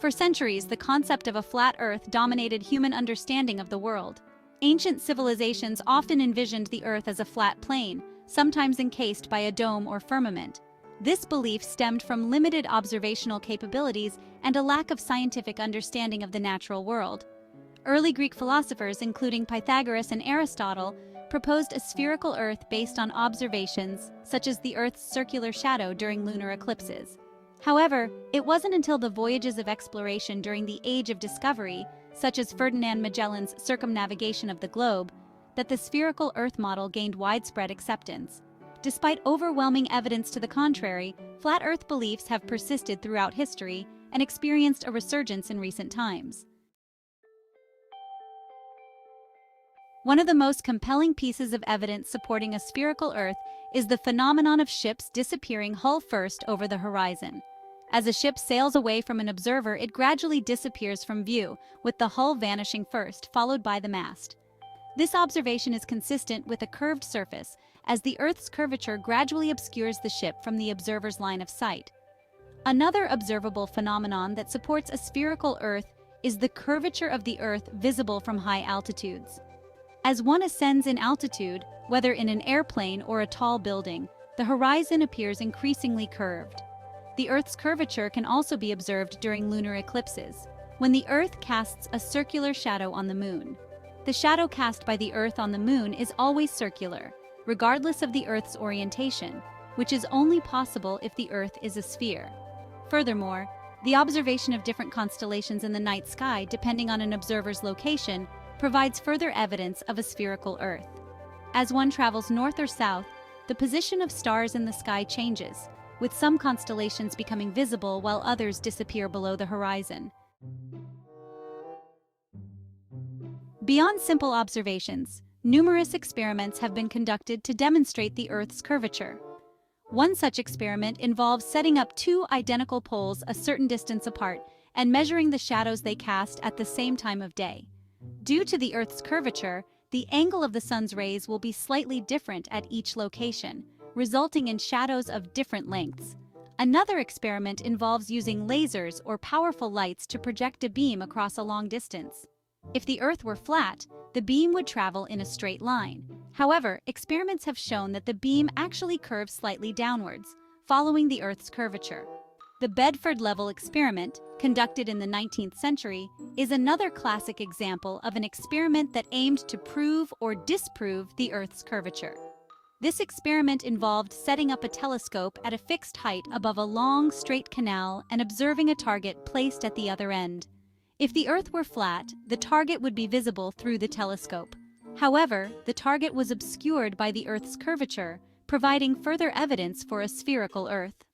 For centuries, the concept of a flat Earth dominated human understanding of the world. Ancient civilizations often envisioned the Earth as a flat plane, sometimes encased by a dome or firmament. This belief stemmed from limited observational capabilities and a lack of scientific understanding of the natural world. Early Greek philosophers, including Pythagoras and Aristotle, proposed a spherical Earth based on observations, such as the Earth's circular shadow during lunar eclipses. However, it wasn't until the voyages of exploration during the Age of Discovery, such as Ferdinand Magellan's circumnavigation of the globe, that the spherical Earth model gained widespread acceptance. Despite overwhelming evidence to the contrary, flat Earth beliefs have persisted throughout history and experienced a resurgence in recent times. One of the most compelling pieces of evidence supporting a spherical Earth is the phenomenon of ships disappearing hull first over the horizon. As a ship sails away from an observer, it gradually disappears from view, with the hull vanishing first, followed by the mast. This observation is consistent with a curved surface, as the Earth's curvature gradually obscures the ship from the observer's line of sight. Another observable phenomenon that supports a spherical Earth is the curvature of the Earth visible from high altitudes. As one ascends in altitude, whether in an airplane or a tall building, the horizon appears increasingly curved. The Earth's curvature can also be observed during lunar eclipses, when the Earth casts a circular shadow on the Moon. The shadow cast by the Earth on the Moon is always circular, regardless of the Earth's orientation, which is only possible if the Earth is a sphere. Furthermore, the observation of different constellations in the night sky, depending on an observer's location, provides further evidence of a spherical Earth. As one travels north or south, the position of stars in the sky changes, with some constellations becoming visible while others disappear below the horizon. Beyond simple observations, numerous experiments have been conducted to demonstrate the Earth's curvature. One such experiment involves setting up two identical poles a certain distance apart and measuring the shadows they cast at the same time of day. Due to the Earth's curvature, the angle of the sun's rays will be slightly different at each location, resulting in shadows of different lengths. Another experiment involves using lasers or powerful lights to project a beam across a long distance. If the Earth were flat, the beam would travel in a straight line. However, experiments have shown that the beam actually curves slightly downwards, following the Earth's curvature. The Bedford level experiment, conducted in the 19th century, is another classic example of an experiment that aimed to prove or disprove the Earth's curvature. This experiment involved setting up a telescope at a fixed height above a long, straight canal and observing a target placed at the other end. If the Earth were flat, the target would be visible through the telescope. However, the target was obscured by the Earth's curvature, providing further evidence for a spherical Earth.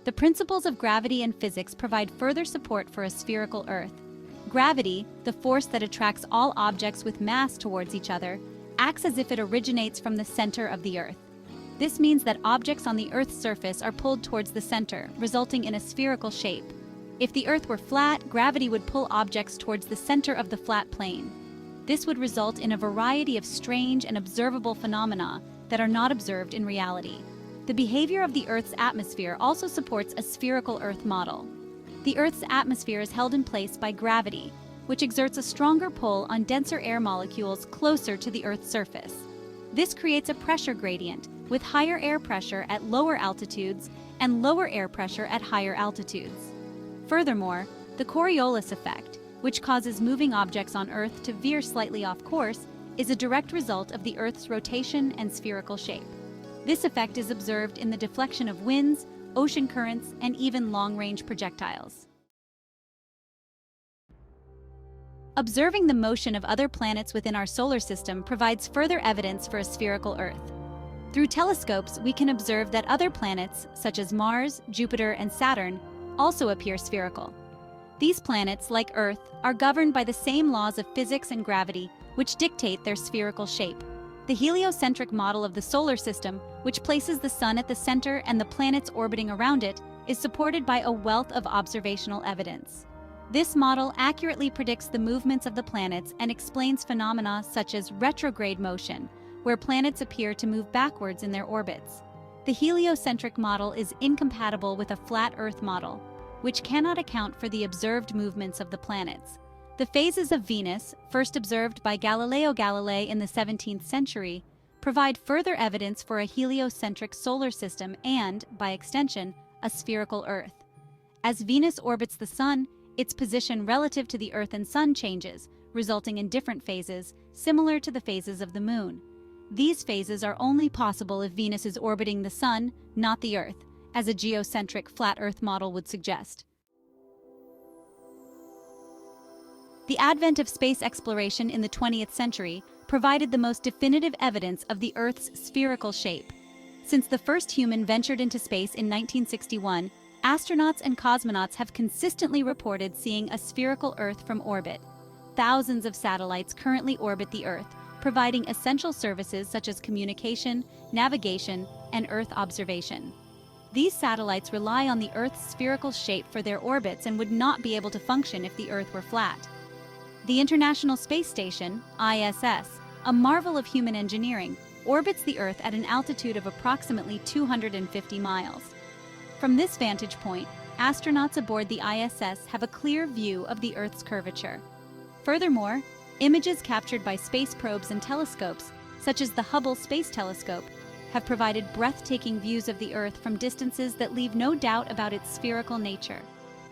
The principles of gravity and physics provide further support for a spherical Earth. Gravity, the force that attracts all objects with mass towards each other, acts as if it originates from the center of the Earth. This means that objects on the Earth's surface are pulled towards the center, resulting in a spherical shape. If the Earth were flat, gravity would pull objects towards the center of the flat plane. This would result in a variety of strange and observable phenomena that are not observed in reality. The behavior of the Earth's atmosphere also supports a spherical Earth model. The Earth's atmosphere is held in place by gravity, which exerts a stronger pull on denser air molecules closer to the Earth's surface. This creates a pressure gradient, with higher air pressure at lower altitudes and lower air pressure at higher altitudes. Furthermore, the Coriolis effect, which causes moving objects on Earth to veer slightly off course, is a direct result of the Earth's rotation and spherical shape. This effect is observed in the deflection of winds, ocean currents, and even long-range projectiles. Observing the motion of other planets within our solar system provides further evidence for a spherical Earth. Through telescopes, we can observe that other planets, such as Mars, Jupiter, and Saturn, also appear spherical. These planets, like Earth, are governed by the same laws of physics and gravity, which dictate their spherical shape. The heliocentric model of the solar system, which places the Sun at the center and the planets orbiting around it, is supported by a wealth of observational evidence. This model accurately predicts the movements of the planets and explains phenomena such as retrograde motion, where planets appear to move backwards in their orbits. The heliocentric model is incompatible with a flat Earth model, which cannot account for the observed movements of the planets. The phases of Venus, first observed by Galileo Galilei in the 17th century, provide further evidence for a heliocentric solar system and, by extension, a spherical Earth. As Venus orbits the Sun, its position relative to the Earth and Sun changes, resulting in different phases, similar to the phases of the Moon. These phases are only possible if Venus is orbiting the Sun, not the Earth, as a geocentric flat Earth model would suggest. The advent of space exploration in the 20th century provided the most definitive evidence of the Earth's spherical shape. Since the first human ventured into space in 1961, astronauts and cosmonauts have consistently reported seeing a spherical Earth from orbit. Thousands of satellites currently orbit the Earth, providing essential services such as communication, navigation, and Earth observation. These satellites rely on the Earth's spherical shape for their orbits and would not be able to function if the Earth were flat. The International Space Station, ISS, a marvel of human engineering, orbits the Earth at an altitude of approximately 250 miles. From this vantage point, astronauts aboard the ISS have a clear view of the Earth's curvature. Furthermore, images captured by space probes and telescopes, such as the Hubble Space Telescope, have provided breathtaking views of the Earth from distances that leave no doubt about its spherical nature.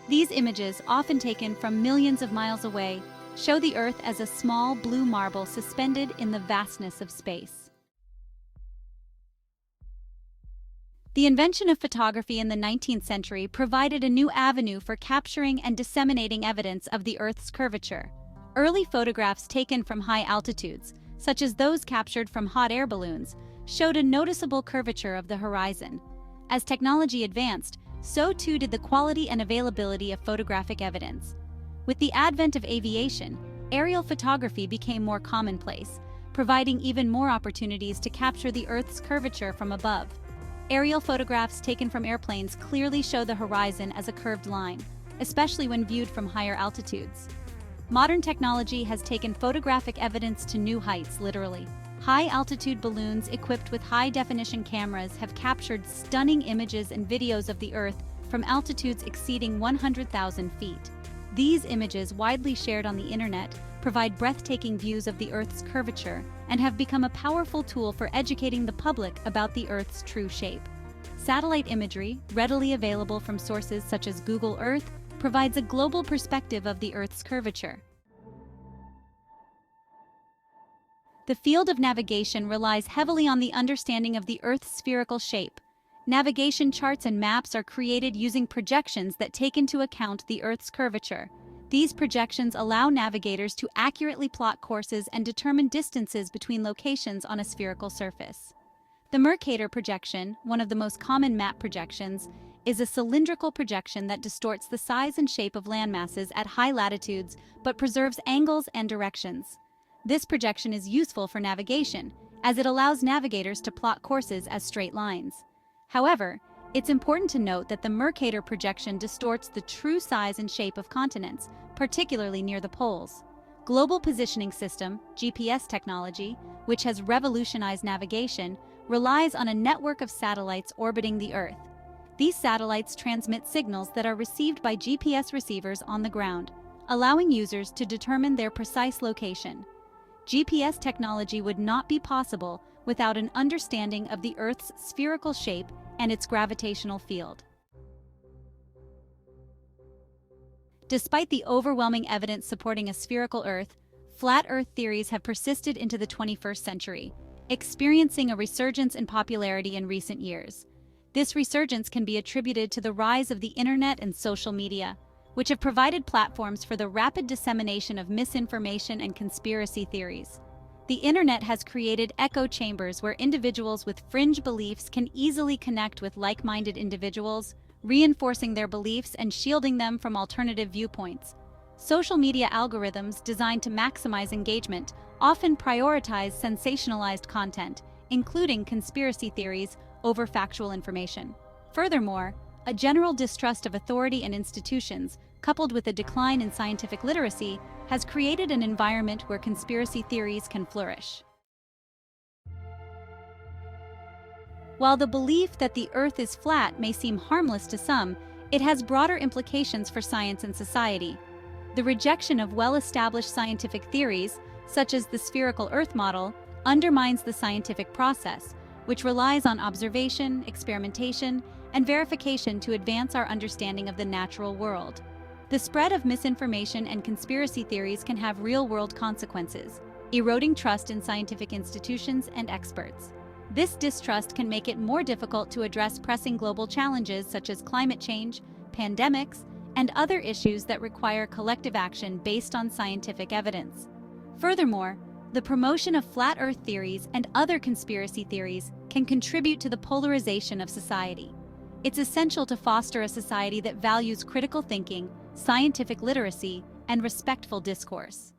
These images, often taken from millions of miles away, show the Earth as a small blue marble suspended in the vastness of space. The invention of photography in the 19th century provided a new avenue for capturing and disseminating evidence of the Earth's curvature. Early photographs taken from high altitudes, such as those captured from hot air balloons, showed a noticeable curvature of the horizon. As technology advanced, so too did the quality and availability of photographic evidence. With the advent of aviation, aerial photography became more commonplace, providing even more opportunities to capture the Earth's curvature from above. Aerial photographs taken from airplanes clearly show the horizon as a curved line, especially when viewed from higher altitudes. Modern technology has taken photographic evidence to new heights, literally. High-altitude balloons equipped with high-definition cameras have captured stunning images and videos of the Earth from altitudes exceeding 100,000 feet. These images, widely shared on the internet, provide breathtaking views of the Earth's curvature and have become a powerful tool for educating the public about the Earth's true shape. Satellite imagery, readily available from sources such as Google Earth, provides a global perspective of the Earth's curvature. The field of navigation relies heavily on the understanding of the Earth's spherical shape. Navigation charts and maps are created using projections that take into account the Earth's curvature. These projections allow navigators to accurately plot courses and determine distances between locations on a spherical surface. The Mercator projection, one of the most common map projections, is a cylindrical projection that distorts the size and shape of landmasses at high latitudes but preserves angles and directions. This projection is useful for navigation, as it allows navigators to plot courses as straight lines. However, it's important to note that the Mercator projection distorts the true size and shape of continents, particularly near the poles. Global Positioning System, GPS technology, which has revolutionized navigation, relies on a network of satellites orbiting the Earth. These satellites transmit signals that are received by GPS receivers on the ground, allowing users to determine their precise location. GPS technology would not be possible without an understanding of the Earth's spherical shape and its gravitational field. Despite the overwhelming evidence supporting a spherical Earth, flat Earth theories have persisted into the 21st century, experiencing a resurgence in popularity in recent years. This resurgence can be attributed to the rise of the internet and social media, which have provided platforms for the rapid dissemination of misinformation and conspiracy theories. The internet has created echo chambers where individuals with fringe beliefs can easily connect with like-minded individuals, reinforcing their beliefs and shielding them from alternative viewpoints. Social media algorithms designed to maximize engagement often prioritize sensationalized content, including conspiracy theories, over factual information. Furthermore, a general distrust of authority and institutions, coupled with a decline in scientific literacy, has created an environment where conspiracy theories can flourish. While the belief that the Earth is flat may seem harmless to some, it has broader implications for science and society. The rejection of well-established scientific theories, such as the spherical Earth model, undermines the scientific process, which relies on observation, experimentation, and verification to advance our understanding of the natural world. The spread of misinformation and conspiracy theories can have real-world consequences, eroding trust in scientific institutions and experts. This distrust can make it more difficult to address pressing global challenges such as climate change, pandemics, and other issues that require collective action based on scientific evidence. Furthermore, the promotion of flat Earth theories and other conspiracy theories can contribute to the polarization of society. It's essential to foster a society that values critical thinking, scientific literacy, and respectful discourse.